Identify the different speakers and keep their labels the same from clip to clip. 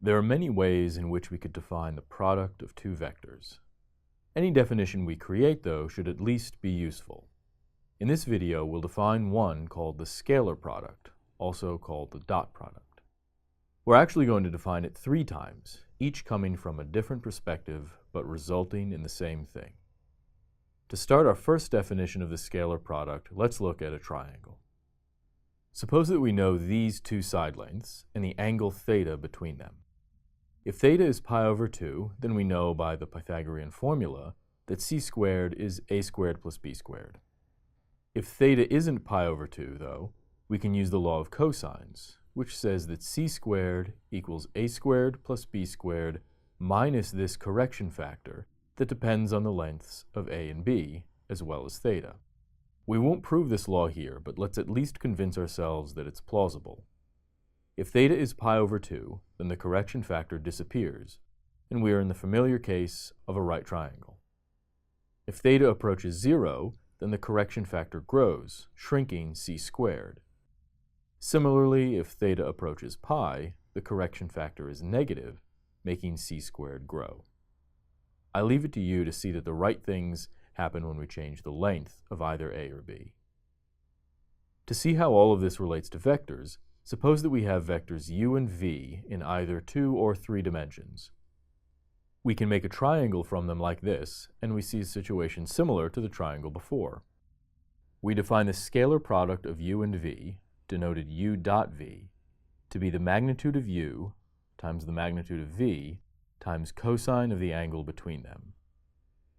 Speaker 1: There are many ways in which we could define the product of two vectors. Any definition we create, though, should at least be useful. In this video, we'll define one called the scalar product, also called the dot product. We're actually going to define it 3 times, each coming from a different perspective, but resulting in the same thing. To start our first definition of the scalar product, let's look at a triangle. Suppose that we know these 2 side lengths and the angle theta between them. If theta is pi over 2, then we know by the Pythagorean formula that c squared is a squared plus b squared. If theta isn't pi over 2, though, we can use the law of cosines, which says that c squared equals a squared plus b squared minus this correction factor that depends on the lengths of a and b, as well as theta. We won't prove this law here, but let's at least convince ourselves that it's plausible. If theta is pi over 2, then the correction factor disappears, and we are in the familiar case of a right triangle. If theta approaches 0, then the correction factor grows, shrinking c squared. Similarly, if theta approaches pi, the correction factor is negative, making c squared grow. I leave it to you to see that the right things happen when we change the length of either a or b. To see how all of this relates to vectors, suppose that we have vectors u and v in either 2 or 3 dimensions. We can make a triangle from them like this, and we see a situation similar to the triangle before. We define the scalar product of u and v, denoted u dot v, to be the magnitude of u times the magnitude of v times cosine of the angle between them.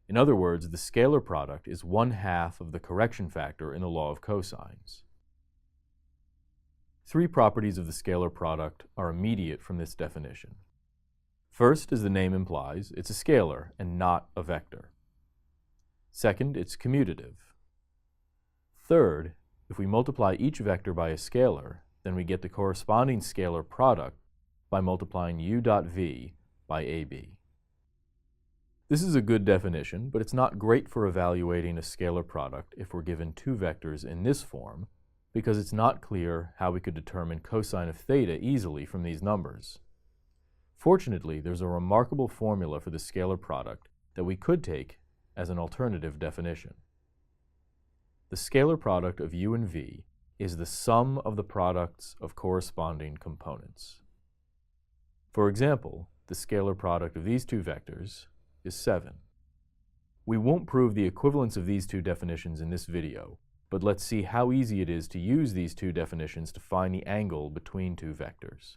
Speaker 1: In other words, the scalar product is 1/2 of the correction factor in the law of cosines. 3 properties of the scalar product are immediate from this definition. First, as the name implies, it's a scalar and not a vector. Second, it's commutative. Third, if we multiply each vector by a scalar, then we get the corresponding scalar product by multiplying u dot v by ab. This is a good definition, but it's not great for evaluating a scalar product if we're given 2 vectors in this form, because it's not clear how we could determine cosine of theta easily from these numbers. Fortunately, there's a remarkable formula for the scalar product that we could take as an alternative definition. The scalar product of u and v is the sum of the products of corresponding components. For example, the scalar product of these 2 vectors is 7. We won't prove the equivalence of these 2 definitions in this video, but let's see how easy it is to use these 2 definitions to find the angle between 2 vectors.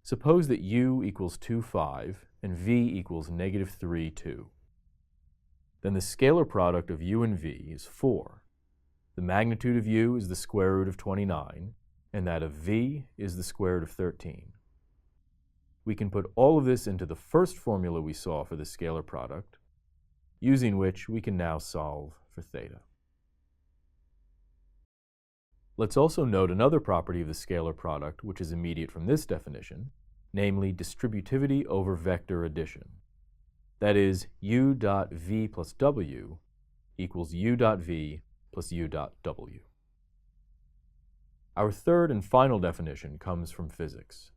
Speaker 1: Suppose that u equals 2, 5, and v equals -3, 2. Then the scalar product of u and v is 4. The magnitude of u is the square root of 29, and that of v is the square root of 13. We can put all of this into the first formula we saw for the scalar product, using which we can now solve for theta. Let's also note another property of the scalar product which is immediate from this definition, namely distributivity over vector addition. That is, u dot v plus w equals u dot v plus u dot w. Our third and final definition comes from physics.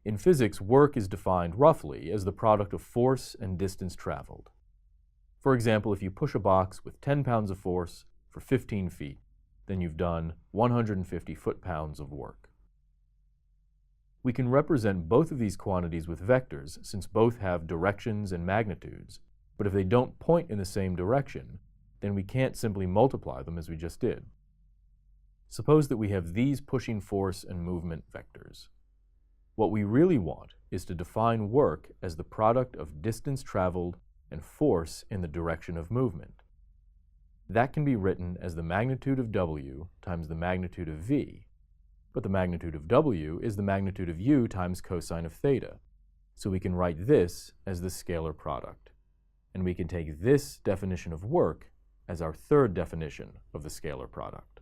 Speaker 1: In physics, work is defined roughly as the product of force and distance traveled. For example, if you push a box with 10 pounds of force for 15 feet, then you've done 150 foot-pounds of work. We can represent both of these quantities with vectors since both have directions and magnitudes, but if they don't point in the same direction, then we can't simply multiply them as we just did. Suppose that we have these pushing force and movement vectors. What we really want is to define work as the product of distance traveled and force in the direction of movement. That can be written as the magnitude of w times the magnitude of v, but the magnitude of w is the magnitude of u times cosine of theta, so we can write this as the scalar product, and we can take this definition of work as our third definition of the scalar product.